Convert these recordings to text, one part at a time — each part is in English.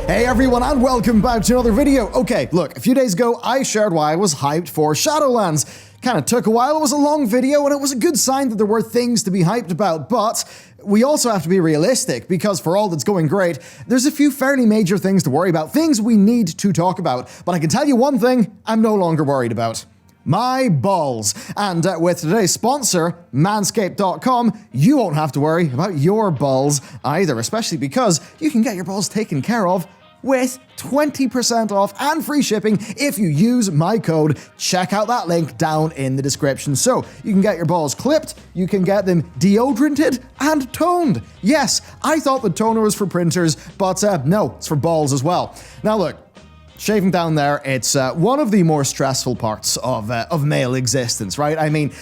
Hey everyone, and welcome back to another video. Okay, look, a few days ago I shared why I was hyped for Shadowlands. Kind of took a while, it was a long video, and it was a good sign that there were things to be hyped about, but we also have to be realistic, because for all that's going great, there's a few fairly major things to worry about, things we need to talk about. But I can tell you one thing I'm no longer worried about. My balls. And with today's sponsor, manscaped.com, you won't have to worry about your balls either, especially because you can get your balls taken care of with 20% off and free shipping if you use my code. Check out that link down in the description. So you can get your balls clipped, you can get them deodoranted and toned. Yes, I thought the toner was for printers, but no, it's for balls as well. Now look, shaving down there, it's one of the more stressful parts of male existence, right? I mean,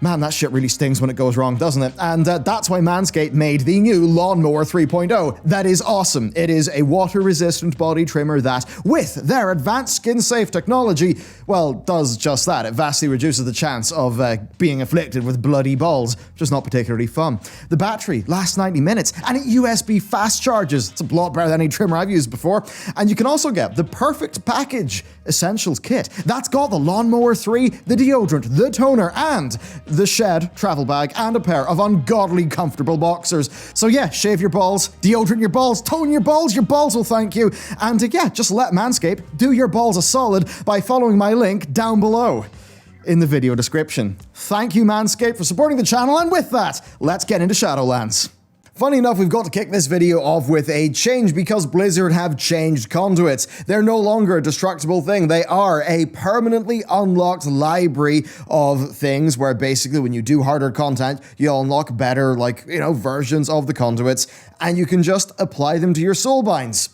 man, that shit really stings when it goes wrong, doesn't it? And that's why Manscaped made the new Lawnmower 3.0. That is awesome. It is a water-resistant body trimmer that, with their advanced skin-safe technology, well, does just that. It vastly reduces the chance of being afflicted with bloody balls, which is not particularly fun. The battery lasts 90 minutes, and it USB fast charges. It's a lot better than any trimmer I've used before. And you can also get the Perfect Package Essentials Kit. That's got the Lawnmower 3, the deodorant, the toner, and the Shed travel bag, and a pair of ungodly comfortable boxers. So yeah, shave your balls, deodorant your balls, tone your balls will thank you. And yeah, just let Manscaped do your balls a solid by following my link down below in the video description. Thank you, Manscaped, for supporting the channel, and with that, let's get into Shadowlands. Funny enough, we've got to kick this video off with a change because Blizzard have changed Conduits. They're no longer a destructible thing. They are a permanently unlocked library of things where basically when you do harder content, you unlock better, versions of the Conduits, and you can just apply them to your Soulbinds.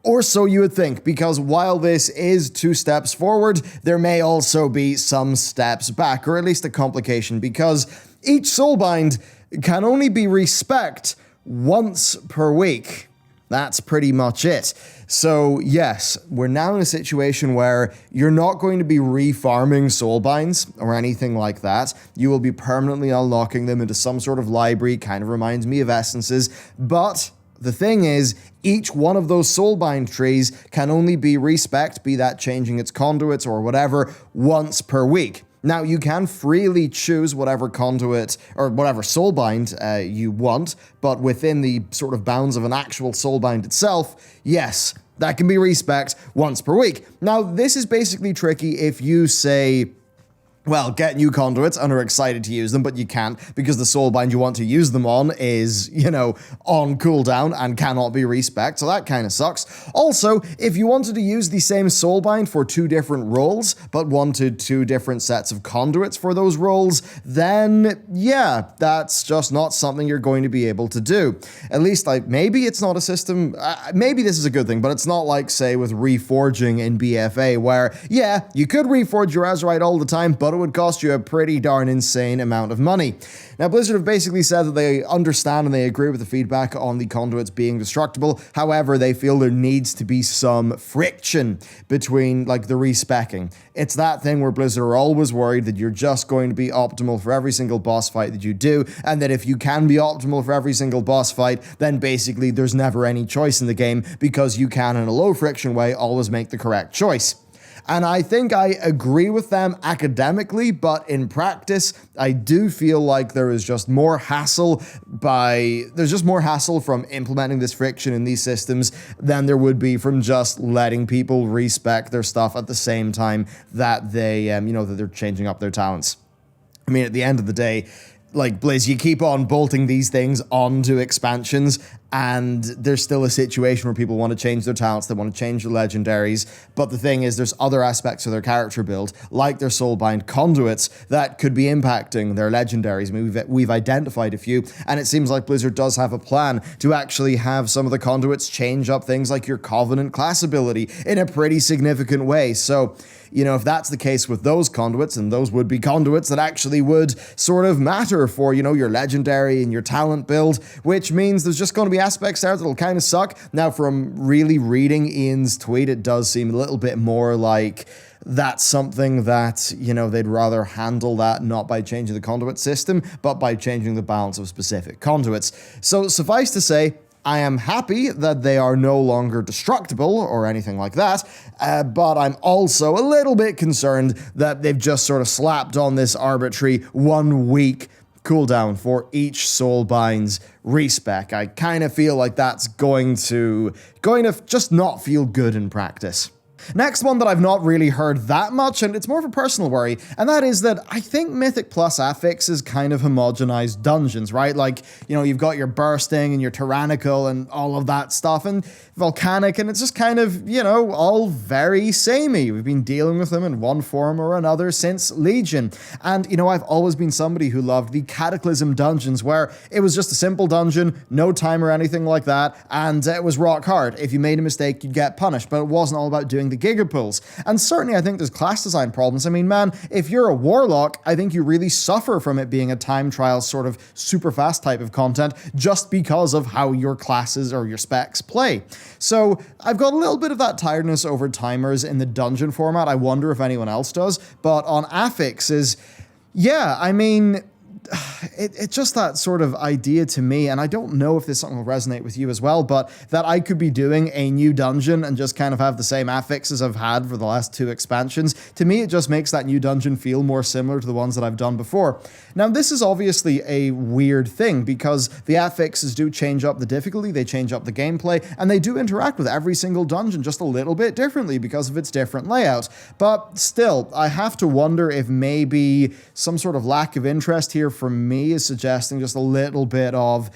Or so you would think, because while this is 2 steps forward, there may also be some steps back, or at least a complication, because each Soulbind can only be respec'd once per week. That's pretty much it. So yes, we're now in a situation where you're not going to be refarming Soulbinds or anything like that. You will be permanently unlocking them into some sort of library, kind of reminds me of essences, but the thing is, each one of those Soulbind trees can only be respec'd, be that changing its conduits or whatever, once per week. Now, you can freely choose whatever conduit or whatever Soulbind you want, but within the sort of bounds of an actual Soulbind itself, yes, that can be respec'd once per week. Now, this is basically tricky if you say, well, get new conduits and are excited to use them, but you can't because the Soulbind you want to use them on is, on cooldown and cannot be respec'd, so that kind of sucks. Also, if you wanted to use the same Soulbind for 2 different roles, but wanted 2 different sets of conduits for those roles, then, yeah, that's just not something you're going to be able to do. At least, maybe it's not a system, maybe this is a good thing, but it's not like, say, with reforging in BFA, where, yeah, you could reforge your Azurite all the time, but it would cost you a pretty darn insane amount of money. Now, Blizzard have basically said that they understand and they agree with the feedback on the conduits being destructible. However, they feel there needs to be some friction between, the respecking. It's that thing where Blizzard are always worried that you're just going to be optimal for every single boss fight that you do, and that if you can be optimal for every single boss fight, then basically there's never any choice in the game because you can, in a low friction way, always make the correct choice. And I think I agree with them academically, but in practice, I do feel like there is just more hassle from implementing this friction in these systems than there would be from just letting people respec their stuff at the same time that they, that they're changing up their talents. I mean, at the end of the day, Blizz, you keep on bolting these things onto expansions, and there's still a situation where people want to change their talents, they want to change their legendaries, but the thing is, there's other aspects of their character build, like their Soulbind conduits, that could be impacting their legendaries. I mean, we've identified a few, and it seems like Blizzard does have a plan to actually have some of the conduits change up things like your Covenant class ability in a pretty significant way. So, if that's the case with those conduits, and those would be conduits that actually would sort of matter for, your legendary and your talent build, which means there's just going to be aspects there that'll kind of suck. Now, from really reading Ian's tweet, it does seem a little bit more like that's something that, they'd rather handle that not by changing the conduit system, but by changing the balance of specific conduits. So suffice to say, I am happy that they are no longer destructible or anything like that, but I'm also a little bit concerned that they've just sort of slapped on this arbitrary 1 week cooldown for each Soulbinds respec. I kind of feel like that's going to just not feel good in practice. Next one that I've not really heard that much, and it's more of a personal worry, and that is that I think Mythic plus affixes kind of homogenized dungeons, right? Like, you know, you've got your bursting and your tyrannical and all of that stuff, and volcanic, and it's just kind of, you know, all very samey. We've been dealing with them in one form or another since Legion. And, you know, I've always been somebody who loved the Cataclysm dungeons, where it was just a simple dungeon, no time or anything like that, and it was rock hard. If you made a mistake, you'd get punished, but it wasn't all about doing the gigapulls. And certainly I think there's class design problems. I mean, man, if you're a warlock, I think you really suffer from it being a time trial sort of super fast type of content just because of how your classes or your specs play. So I've got a little bit of that tiredness over timers in the dungeon format. I wonder if anyone else does, but on affixes, yeah, I mean, it's just that sort of idea to me, and I don't know if this something will resonate with you as well, but that I could be doing a new dungeon and just kind of have the same affixes I've had for the last 2 expansions. To me, it just makes that new dungeon feel more similar to the ones that I've done before. Now, this is obviously a weird thing because the affixes do change up the difficulty, they change up the gameplay, and they do interact with every single dungeon just a little bit differently because of its different layout. But still, I have to wonder if maybe some sort of lack of interest here from me is suggesting just a little bit of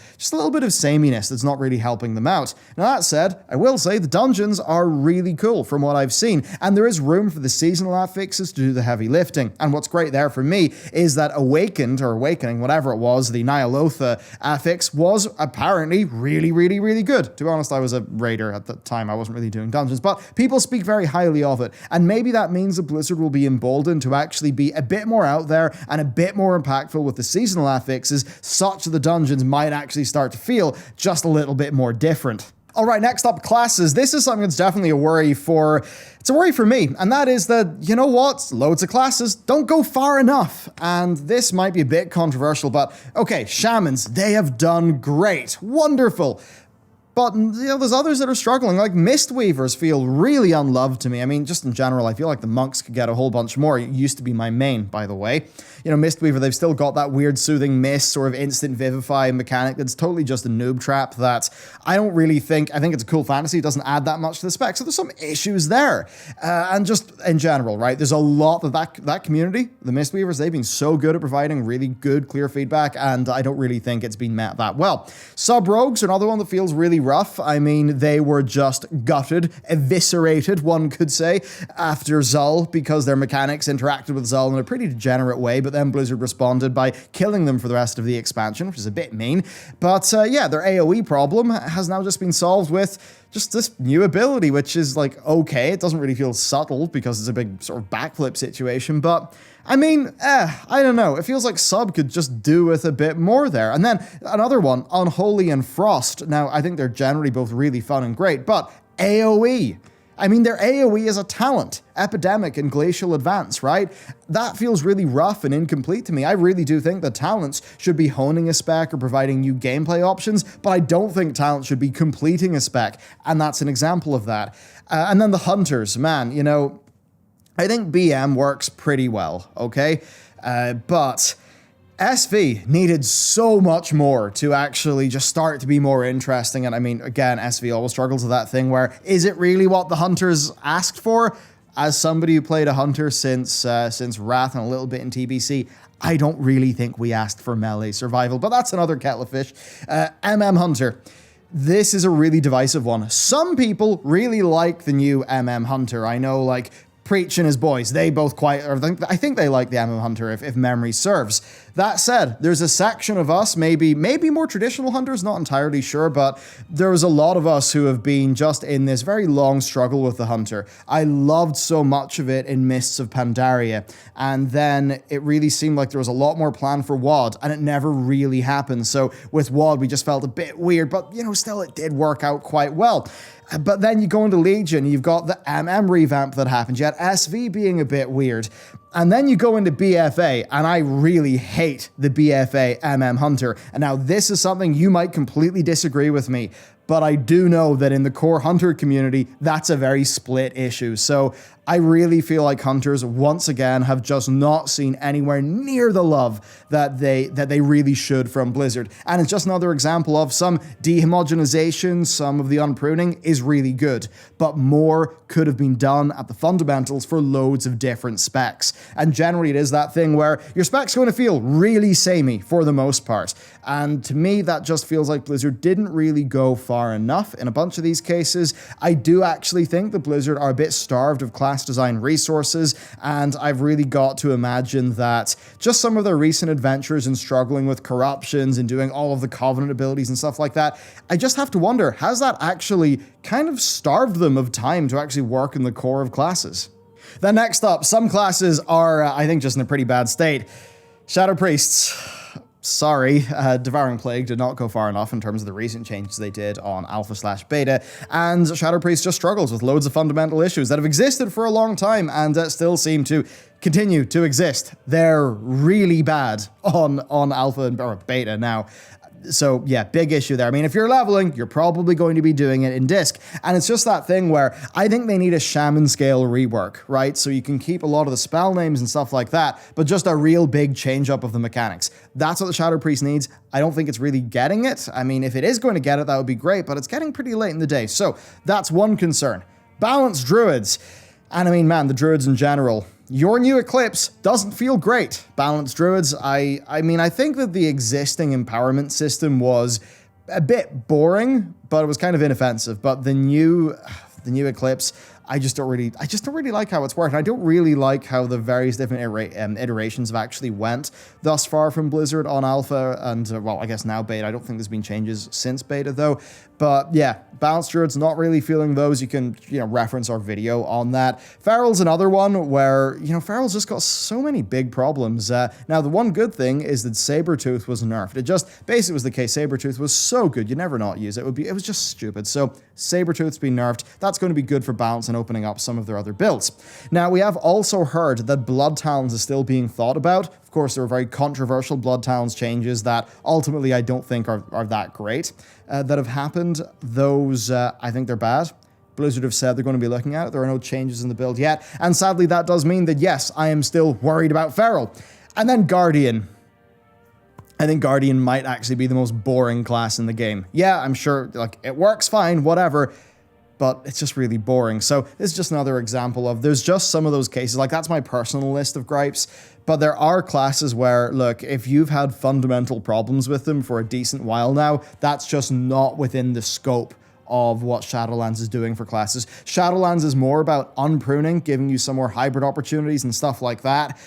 sameness that's not really helping them out. Now, that said, I will say the dungeons are really cool from what I've seen, and there is room for the seasonal affixes to do the heavy lifting. And what's great there for me is that Awakening, whatever it was, the Nyalotha affix was apparently really, really, really good. To be honest, I was a raider at the time. I wasn't really doing dungeons, but people speak very highly of it. And maybe that means that Blizzard will be emboldened to actually be a bit more out there and a bit more impactful with the seasonal affixes, such that the dungeons might actually start to feel just a little bit more different. All right, next up, classes. This is something that's definitely it's a worry for me, and that is that, you know what, loads of classes don't go far enough. And this might be a bit controversial, but okay, shamans, they have done great, wonderful. But, you know, there's others that are struggling, like Mistweavers feel really unloved to me. I mean, just in general, I feel like the monks could get a whole bunch more. It used to be my main, by the way. You know, Mistweaver, they've still got that weird soothing mist, sort of instant vivify mechanic that's totally just a noob trap that I think it's a cool fantasy. It doesn't add that much to the spec, so there's some issues there. And just in general, right, there's a lot that community, the Mistweavers, they've been so good at providing really good, clear feedback, and I don't really think it's been met that well. Sub-rogues are another one that feels really rough. I mean, they were just gutted, eviscerated, one could say, after Zul, because their mechanics interacted with Zul in a pretty degenerate way, but then Blizzard responded by killing them for the rest of the expansion, which is a bit mean. But yeah, their AoE problem has now just been solved with just this new ability, which is like, okay, it doesn't really feel subtle because it's a big sort of backflip situation, but I mean, I don't know. It feels like Sub could just do with a bit more there. And then another one, Unholy and Frost. Now, I think they're generally both really fun and great, but AoE. I mean, their AoE is a talent. Epidemic and Glacial Advance, right? That feels really rough and incomplete to me. I really do think that talents should be honing a spec or providing new gameplay options, but I don't think talents should be completing a spec, and that's an example of that. And then the Hunters, man, you know, I think BM works pretty well, okay? But SV needed so much more to actually just start to be more interesting. And I mean, again, SV always struggles with that thing where, is it really what the Hunters asked for? As somebody who played a Hunter since Wrath and a little bit in TBC, I don't really think we asked for melee survival, but that's another kettle of fish. Hunter. This is a really divisive one. Some people really like the new Hunter. I know, like, Preach and his boys, they both I think they like the Hunter if memory serves. That said, there's a section of us, maybe more traditional hunters, not entirely sure, but there was a lot of us who have been just in this very long struggle with the Hunter. I loved so much of it in Mists of Pandaria, and then it really seemed like there was a lot more planned for WoD, and it never really happened. So with WoD, we just felt a bit weird, but, you know, still it did work out quite well. But then you go into Legion, you've got the revamp that happened. You had SV being a bit weird. And then you go into BFA, and I really hate the BFA Hunter. And now this is something you might completely disagree with me, but I do know that in the core Hunter community, that's a very split issue. So I really feel like Hunters, once again, have just not seen anywhere near the love that they really should from Blizzard. And it's just another example of some dehomogenization, some of the unpruning is really good, but more could have been done at the fundamentals for loads of different specs. And generally it is that thing where your spec's going to feel really samey for the most part. And to me, that just feels like Blizzard didn't really go far enough in a bunch of these cases. I do actually think that Blizzard are a bit starved of class design resources, and I've really got to imagine that just some of their recent adventures in struggling with corruptions and doing all of the Covenant abilities and stuff like that, I just have to wonder, has that actually kind of starved them of time to actually work in the core of classes? Then next up, some classes are, I think, just in a pretty bad state. Shadow Priests. Sorry, Devouring Plague did not go far enough in terms of the recent changes they did on alpha/beta, and Shadow Priest just struggles with loads of fundamental issues that have existed for a long time and still seem to continue to exist. They're really bad on alpha or beta now. So yeah, big issue there. I mean, if you're leveling, you're probably going to be doing it in disc. And it's just that thing where I think they need a shaman scale rework, right? So you can keep a lot of the spell names and stuff like that, but just a real big change up of the mechanics. That's what the Shadow Priest needs. I don't think it's really getting it. I mean, if it is going to get it, that would be great, but it's getting pretty late in the day. So that's one concern. Balanced Druids. And I mean, man, the Druids in general. Your new Eclipse doesn't feel great. Balanced Druids, I mean, I think that the existing empowerment system was a bit boring, but it was kind of inoffensive. But the new Eclipse, I just don't really like how it's worked. I don't really like how the various different iterations have actually went thus far from Blizzard on alpha and, well, I guess now beta. I don't think there's been changes since beta though. But yeah, Balanced Druids, not really feeling those. You can, reference our video on that. Feral's another one where, Feral's just got so many big problems. Now, the one good thing is that Sabretooth was nerfed. It just basically was the case. Sabretooth was so good, you'd never not use it. It was just stupid. So Sabretooth's been nerfed. That's going to be good for balance and opening up some of their other builds. Now, we have also heard that Blood Talons is still being thought about. Of course, there are very controversial Blood Talons changes that ultimately I don't think are that great that have happened. Those, I think they're bad. Blizzard have said they're going to be looking at it. There are no changes in the build yet. And sadly, that does mean that, yes, I am still worried about Feral. And then Guardian. I think Guardian might actually be the most boring class in the game. Yeah, I'm sure, it works fine, whatever, but it's just really boring. So this is just another example of, there's just some of those cases, that's my personal list of gripes, but there are classes where, look, if you've had fundamental problems with them for a decent while now, that's just not within the scope of what Shadowlands is doing for classes. Shadowlands is more about unpruning, giving you some more hybrid opportunities and stuff like that.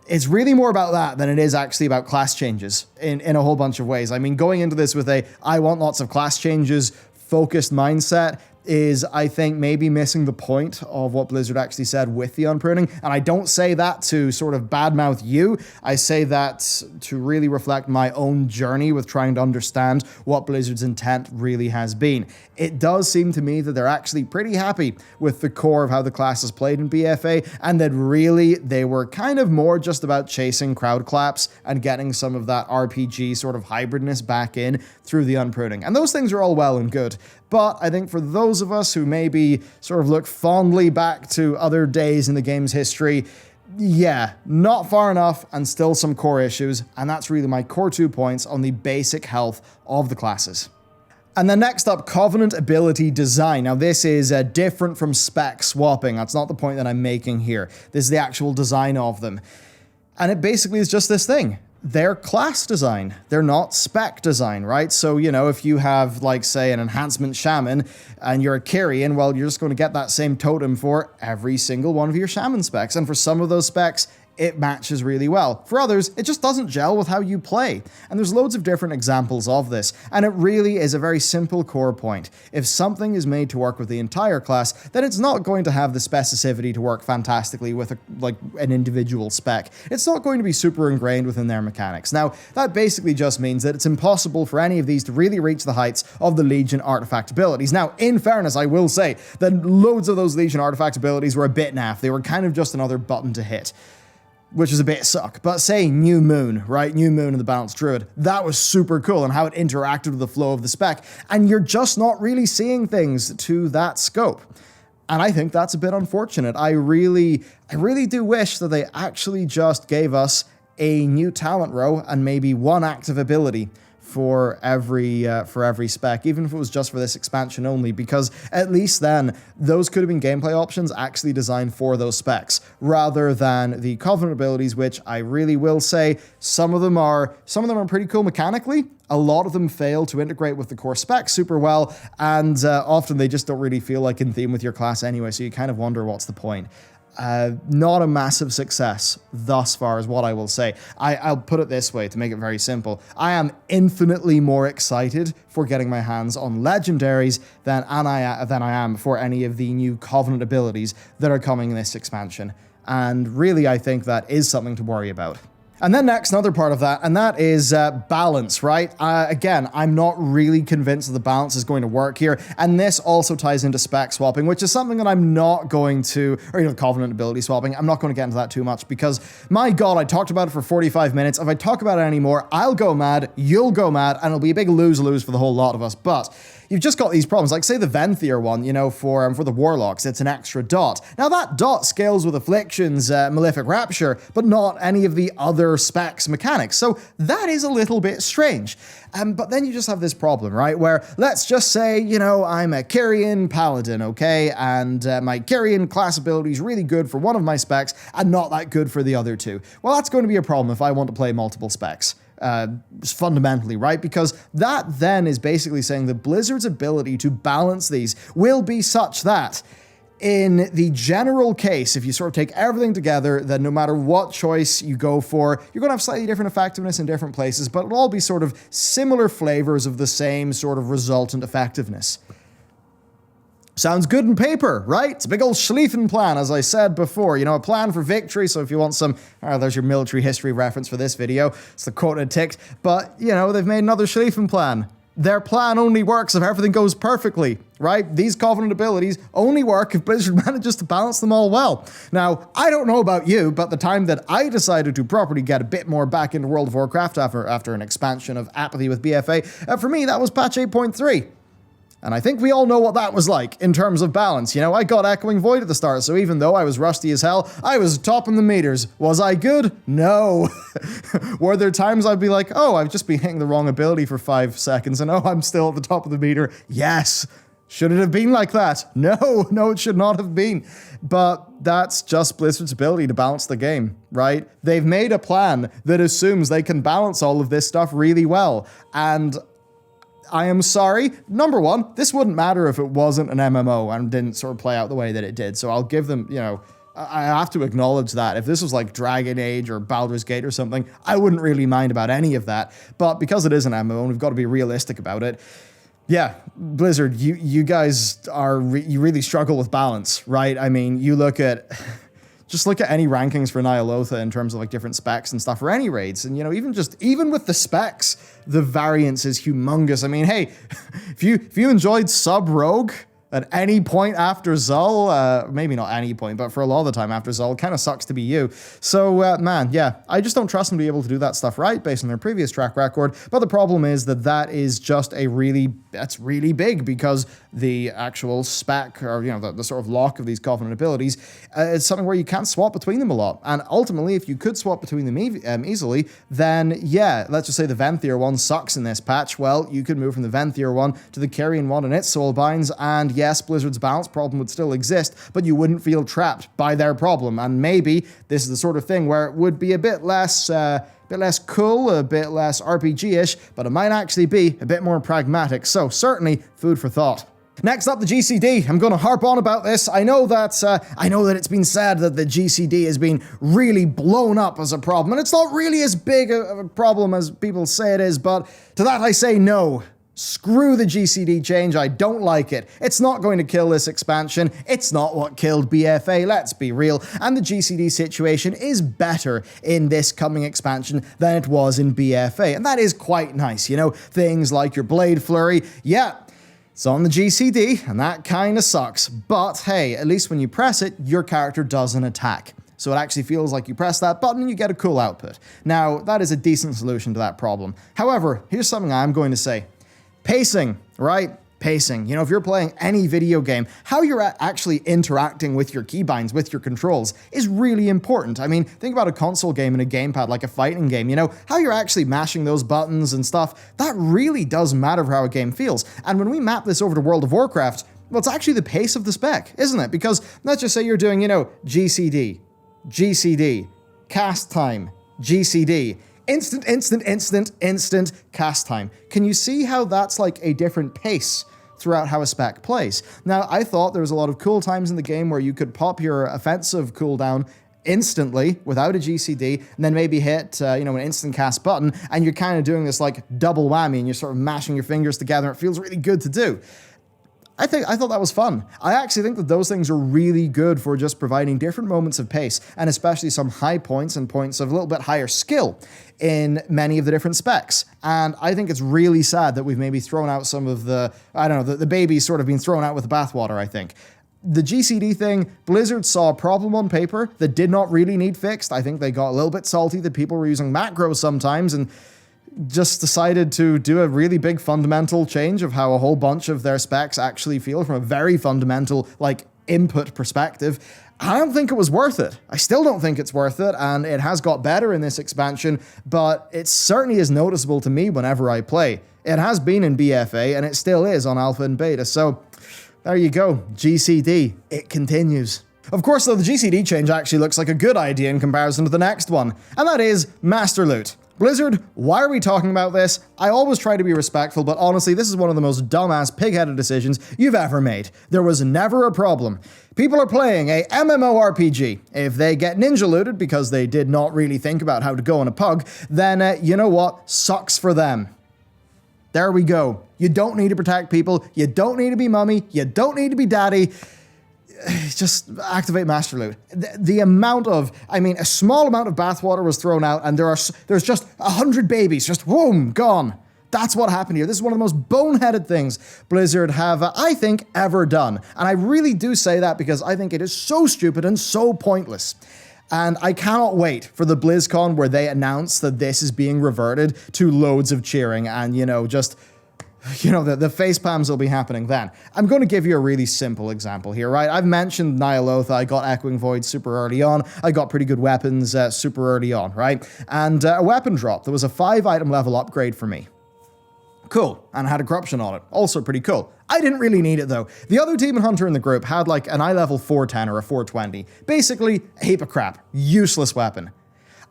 It's really more about that than it is actually about class changes in a whole bunch of ways. I mean, going into this with I want lots of class changes focused mindset is, I think, maybe missing the point of what Blizzard actually said with the unpruning. And I don't say that to sort of badmouth you. I say that to really reflect my own journey with trying to understand what Blizzard's intent really has been. It does seem to me that they're actually pretty happy with the core of how the class is played in BFA, and that really they were kind of more just about chasing crowd claps and getting some of that RPG sort of hybridness back in through the unpruning. And those things are all well and good. But I think for those of us who maybe sort of look fondly back to other days in the game's history, yeah, not far enough and still some core issues. And that's really my core 2 points on the basic health of the classes. And then next up, Covenant ability design. Now this is different from spec swapping. That's not the point that I'm making here. This is the actual design of them. And it basically is just this thing. They're class design. They're not spec design, right? So, if you have, say, an enhancement shaman and you're a Kyrian, well, you're just going to get that same totem for every single one of your shaman specs. And for some of those specs, it matches really well. For others, it just doesn't gel with how you play. And there's loads of different examples of this. And it really is a very simple core point. If something is made to work with the entire class, then it's not going to have the specificity to work fantastically with an individual spec. It's not going to be super ingrained within their mechanics. Now, that basically just means that it's impossible for any of these to really reach the heights of the Legion artifact abilities. Now, in fairness, I will say that loads of those Legion artifact abilities were a bit naff. They were kind of just another button to hit. which is a bit suck, but say New Moon, right? New Moon and the Balanced Druid. That was super cool and how it interacted with the flow of the spec, and you're just not really seeing things to that scope. And I think that's a bit unfortunate. I really do wish that they actually just gave us a new talent row and maybe one active ability for every spec, even if it was just for this expansion only, because at least then those could have been gameplay options actually designed for those specs, rather than the Covenant abilities, which I really will say some of them are pretty cool mechanically. A lot of them fail to integrate with the core spec super well, and often they just don't really feel like in theme with your class anyway, so you kind of wonder what's the point. Not a massive success thus far is what I will say. I'll put it this way to make it very simple. I am infinitely more excited for getting my hands on legendaries than I am for any of the new Covenant abilities that are coming in this expansion. And really, I think that is something to worry about. And then next, another part of that, and that is balance, right? Again, I'm not really convinced that the balance is going to work here, and this also ties into spec swapping, which is something that I'm not going to, or Covenant ability swapping, I'm not going to get into that too much, because, my god, I talked about it for 45 minutes. If I talk about it anymore, I'll go mad, you'll go mad, and it'll be a big lose-lose for the whole lot of us. But you've just got these problems, like say the Venthyr one, for the Warlocks, it's an extra dot. Now that dot scales with Afflictions, Malefic Rapture, but not any of the other specs mechanics, so that is a little bit strange. But then you just have this problem, right, where let's just say, I'm a Kyrian Paladin, okay, and my Kyrian class ability is really good for one of my specs and not that good for the other two. Well, that's going to be a problem if I want to play multiple specs. Fundamentally, right? Because that then is basically saying that Blizzard's ability to balance these will be such that in the general case, if you sort of take everything together, then no matter what choice you go for, you're going to have slightly different effectiveness in different places, but it'll all be sort of similar flavors of the same sort of resultant effectiveness. Sounds good in paper, right? It's a big old Schlieffen plan, as I said before. A plan for victory, so if you want some... there's your military history reference for this video. It's the quote I ticked. But, they've made another Schlieffen plan. Their plan only works if everything goes perfectly, right? These Covenant abilities only work if Blizzard manages to balance them all well. Now, I don't know about you, but the time that I decided to properly get a bit more back into World of Warcraft after an expansion of apathy with BFA, for me, that was patch 8.3. And I think we all know what that was like in terms of balance. I got Echoing Void at the start, so even though I was rusty as hell, I was topping the meters. Was I good? No. Were there times I'd be like, oh, I've just been hitting the wrong ability for 5 seconds, and oh, I'm still at the top of the meter? Yes. Should it have been like that? No, it should not have been. But that's just Blizzard's ability to balance the game, right? They've made a plan that assumes they can balance all of this stuff really well, and I am sorry. Number one, this wouldn't matter if it wasn't an MMO and didn't sort of play out the way that it did. So I'll give them, I have to acknowledge that. If this was like Dragon Age or Baldur's Gate or something, I wouldn't really mind about any of that. But because it is an MMO and we've got to be realistic about it, yeah, Blizzard, you guys you really struggle with balance, right? I mean, just look at any rankings for Nyalotha in terms of like different specs and stuff for any raids. And, even with the specs, the variance is humongous. I mean, hey, if you enjoyed Sub-Rogue at any point after Zul, maybe not any point, but for a lot of the time after Zul, kind of sucks to be you. So, man, yeah, I just don't trust them to be able to do that stuff right based on their previous track record. But the problem is that is just that's really big, because the actual spec, or, the sort of lock of these Covenant abilities, is something where you can't swap between them a lot. And ultimately, if you could swap between them easily, then yeah, let's just say the Venthyr one sucks in this patch. Well, you could move from the Venthyr one to the Kyrian one and its Soulbinds, and yes, Blizzard's balance problem would still exist, but you wouldn't feel trapped by their problem. And maybe this is the sort of thing where it would be a bit less cool, a bit less RPG-ish, but it might actually be a bit more pragmatic. So certainly food for thought. Next up, the GCD. I'm going to harp on about this. I know that it's been said that the GCD has been really blown up as a problem, and it's not really as big of a problem as people say it is, but to that I say no. Screw the GCD change, I don't like it. It's not going to kill this expansion. It's not what killed BFA, let's be real. And the GCD situation is better in this coming expansion than it was in BFA. And that is quite nice, Things like your Blade Flurry, yeah, it's on the GCD, and that kind of sucks. But hey, at least when you press it, your character doesn't attack. So it actually feels like you press that button and you get a cool output. Now, that is a decent solution to that problem. However, here's something I'm going to say. Pacing, right? Pacing. You know, if you're playing any video game, how you're actually interacting with your keybinds, with your controls, is really important. I mean, think about a console game and a gamepad, like a fighting game, you know, how you're actually mashing those buttons and stuff, that really does matter for how a game feels. And when we map this over to World of Warcraft, well, it's actually the pace of the spec, isn't it? Because let's just say you're doing, you know, GCD, cast time, GCD, instant cast time. Can you see how that's like a different pace throughout how a spec plays? Now, I thought there was a lot of cool times in the game where you could pop your offensive cooldown instantly without a GCD, and then maybe hit, you know, an instant cast button, and you're kind of doing this like double whammy, and you're sort of mashing your fingers together. It feels really good to do. I thought that was fun. I actually think that those things are really good for just providing different moments of pace, and especially some high points and points of a little bit higher skill in many of the different specs. And I think it's really sad that we've maybe thrown out some of the, I don't know, the baby's sort of been thrown out with the bathwater, I think. The GCD thing, Blizzard saw a problem on paper that did not really need fixed. I think they got a little bit salty that people were using macros sometimes, and just decided to do a really big fundamental change of how a whole bunch of their specs actually feel from a very fundamental, like, input perspective. I don't think it was worth it. I still don't think it's worth it, and it has got better in this expansion, but it certainly is noticeable to me whenever I play. It has been in BFA, and it still is on Alpha and Beta, so there you go. GCD. It continues. Of course, though, the GCD change actually looks like a good idea in comparison to the next one, and that is Master Loot. Blizzard, why are we talking about this? I always try to be respectful, but honestly, this is one of the most dumbass, pig-headed decisions you've ever made. There was never a problem. People are playing a MMORPG. If they get ninja looted because they did not really think about how to go on a pug, then you know what? Sucks for them. There we go. You don't need to protect people. You don't need to be mummy. You don't need to be daddy. Just activate Master Loot. The amount of, I mean, a small amount of bathwater was thrown out, and there's just 100 babies, just boom, gone. That's what happened here. This is one of the most boneheaded things Blizzard have, I think, ever done. And I really do say that because I think it is so stupid and so pointless. And I cannot wait for the BlizzCon where they announce that this is being reverted to loads of cheering and, you know, just... You know, the face palms will be happening then. I'm going to give you a really simple example here, right? I've mentioned Nyalotha. I got Echoing Void super early on. I got pretty good weapons super early on, right? And a weapon drop. There was a 5-item level upgrade for me. Cool. And I had a corruption on it. Also pretty cool. I didn't really need it, though. The other Demon Hunter in the group had like an eye level 410 or a 420. Basically, a heap of crap. Useless weapon.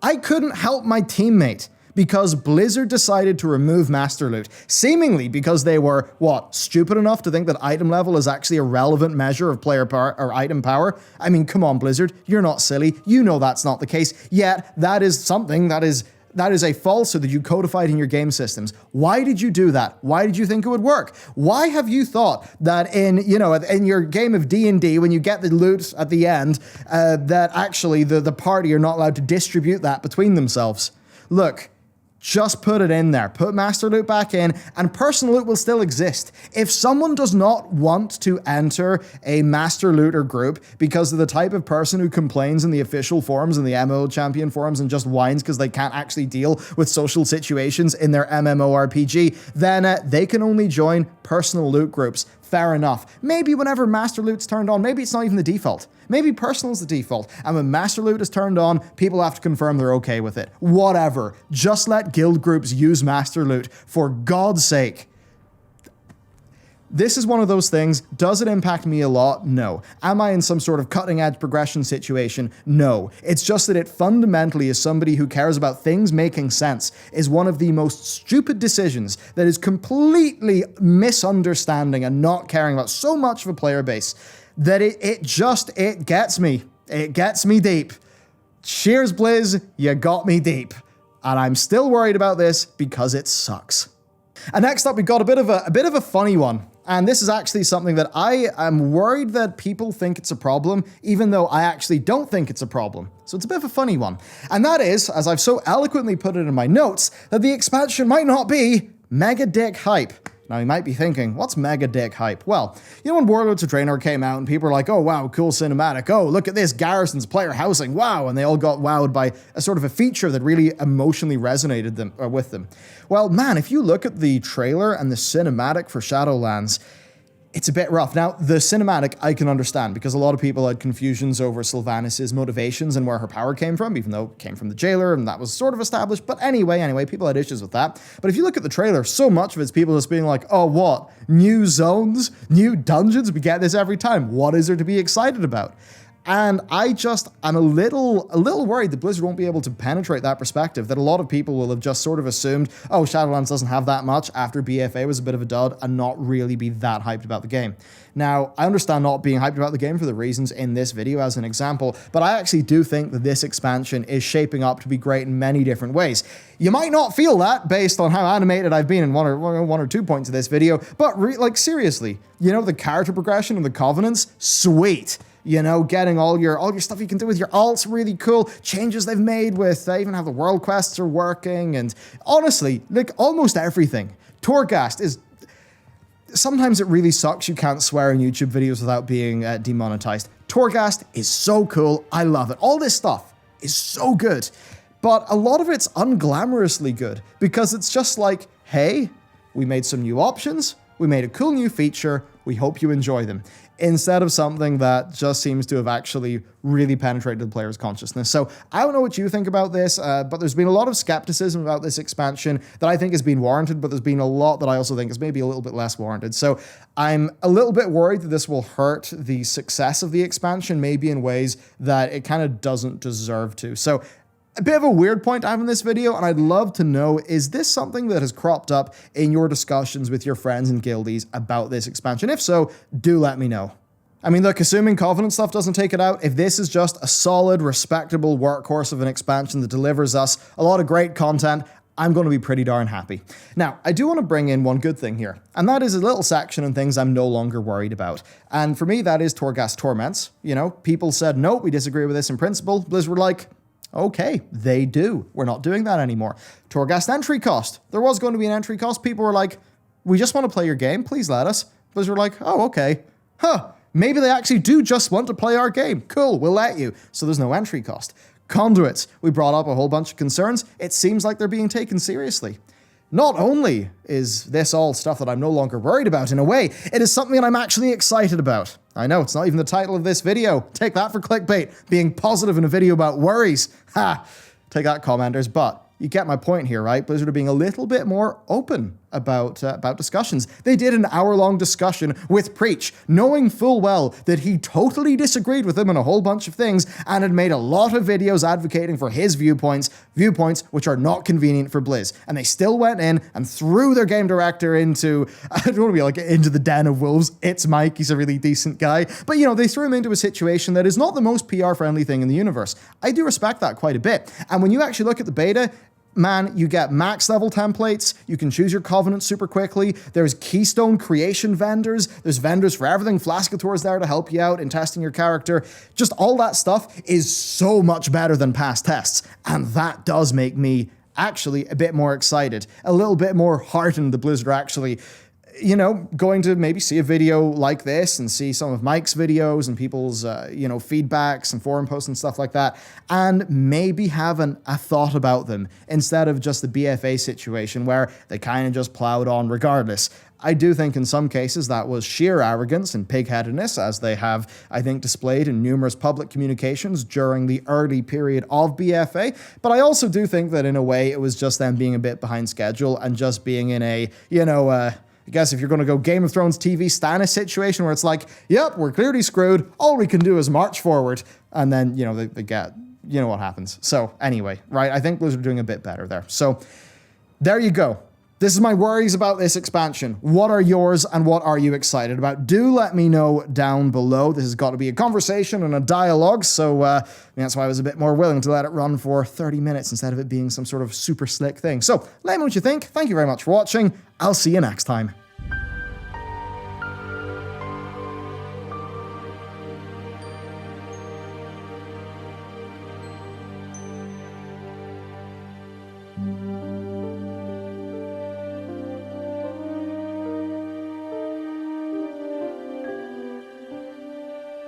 I couldn't help my teammate because Blizzard decided to remove Master Loot, seemingly because they were, what, stupid enough to think that item level is actually a relevant measure of player power or item power? I mean, come on, Blizzard, you're not silly. You know that's not the case. Yet, that is something that is a falsehood that you codified in your game systems. Why did you do that? Why did you think it would work? Why have you thought that in your game of D&D, when you get the loot at the end, that actually the party are not allowed to distribute that between themselves? Look, just put it in there. Put Master Loot back in, and Personal Loot will still exist. If someone does not want to enter a Master Looter group because of the type of person who complains in the official forums and the MMO champion forums and just whines because they can't actually deal with social situations in their MMORPG, then they can only join Personal Loot groups. Fair enough. Maybe whenever Master Loot's turned on, maybe it's not even the default. Maybe Personal's the default, and when Master Loot is turned on, people have to confirm they're okay with it. Whatever. Just let guild groups use Master Loot, for God's sake. This is one of those things. Does it impact me a lot? No. Am I in some sort of cutting-edge progression situation? No. It's just that it fundamentally, as somebody who cares about things making sense, is one of the most stupid decisions that is completely misunderstanding and not caring about so much of a player base that it gets me. It gets me deep. Cheers, Blizz. You got me deep. And I'm still worried about this because it sucks. And next up, we've got a bit of a funny one. And this is actually something that I am worried that people think it's a problem, even though I actually don't think it's a problem. So it's a bit of a funny one. And that is, as I've so eloquently put it in my notes, that the expansion might not be mega dick hype. Now, you might be thinking, what's mega dick hype? Well, you know when Warlords of Draenor came out and people were like, oh, wow, cool cinematic. Oh, look at this, Garrison's player housing, wow. And they all got wowed by a sort of a feature that really emotionally resonated with them. Well, man, if you look at the trailer and the cinematic for Shadowlands, it's a bit rough. Now, the cinematic I can understand because a lot of people had confusions over Sylvanas' motivations and where her power came from, even though it came from the jailer and that was sort of established. But anyway, people had issues with that. But if you look at the trailer, so much of it's people just being like, oh, what? New zones? New dungeons? We get this every time. What is there to be excited about? And I'm a little worried that Blizzard won't be able to penetrate that perspective, that a lot of people will have just sort of assumed, oh, Shadowlands doesn't have that much after BFA was a bit of a dud and not really be that hyped about the game. Now, I understand not being hyped about the game for the reasons in this video as an example, but I actually do think that this expansion is shaping up to be great in many different ways. You might not feel that based on how animated I've been in one or two points of this video, but seriously, you know, the character progression and the covenants, sweet. You know, getting all your stuff you can do with your alts, really cool. Changes they've made with even how the world quests are working, and honestly, like almost everything. Torghast is... Sometimes it really sucks you can't swear in YouTube videos without being demonetized. Torghast is so cool. I love it. All this stuff is so good. But a lot of it's unglamorously good because it's just like, hey, we made some new options. We made a cool new feature. We hope you enjoy them. Instead of something that just seems to have actually really penetrated the player's consciousness. So I don't know what you think about this, but there's been a lot of skepticism about this expansion that I think has been warranted, but there's been a lot that I also think is maybe a little bit less warranted. So I'm a little bit worried that this will hurt the success of the expansion, maybe in ways that it kind of doesn't deserve to. So a bit of a weird point I have in this video, and I'd love to know, is this something that has cropped up in your discussions with your friends and guildies about this expansion? If so, do let me know. I mean, look, assuming Covenant stuff doesn't take it out, if this is just a solid, respectable workhorse of an expansion that delivers us a lot of great content, I'm going to be pretty darn happy. Now, I do want to bring in one good thing here, and that is a little section on things I'm no longer worried about. And for me, that is Torghast Torments. You know, people said, no, we disagree with this in principle. Blizz were like, okay, they do. We're not doing that anymore. Torghast entry cost. There was going to be an entry cost. People were like, we just want to play your game. Please let us. Blizz were like, oh, okay. Huh. Maybe they actually do just want to play our game. Cool, we'll let you. So there's no entry cost. Conduits. We brought up a whole bunch of concerns. It seems like they're being taken seriously. Not only is this all stuff that I'm no longer worried about in a way, it is something that I'm actually excited about. I know, it's not even the title of this video. Take that for clickbait. Being positive in a video about worries. Ha! Take that, commenters. But you get my point here, right? Blizzard are being a little bit more open about discussions. They did an hour-long discussion with Preach, knowing full well that he totally disagreed with him on a whole bunch of things and had made a lot of videos advocating for his viewpoints which are not convenient for Blizz. And they still went in and threw their game director into, I don't want to be like, into the den of wolves. It's Mike, he's a really decent guy. But, you know, they threw him into a situation that is not the most PR-friendly thing in the universe. I do respect that quite a bit. And when you actually look at the beta, man, you get max level templates, you can choose your covenant super quickly, there's keystone creation vendors, there's vendors for everything, Flascator's there to help you out in testing your character. Just all that stuff is so much better than past tests, and that does make me actually a bit more excited, a little bit more heartened that Blizzard are actually, you know, going to maybe see a video like this and see some of Mike's videos and people's, you know, feedbacks and forum posts and stuff like that, and maybe have a thought about them instead of just the BFA situation where they kind of just plowed on regardless. I do think in some cases that was sheer arrogance and pig-headedness, as they have, I think, displayed in numerous public communications during the early period of BFA, but I also do think that in a way it was just them being a bit behind schedule and just being in a, you know, I guess if you're going to go Game of Thrones TV Stannis situation where it's like, yep, we're clearly screwed, all we can do is march forward, and then, you know, they get, you know what happens. So anyway, right, I think Blizzard are doing a bit better there. So there you go. This is my worries about this expansion. What are yours and what are you excited about? Do let me know down below. This has got to be a conversation and a dialogue, so that's why I was a bit more willing to let it run for 30 minutes instead of it being some sort of super slick thing. So let me know what you think. Thank you very much for watching. I'll see you next time.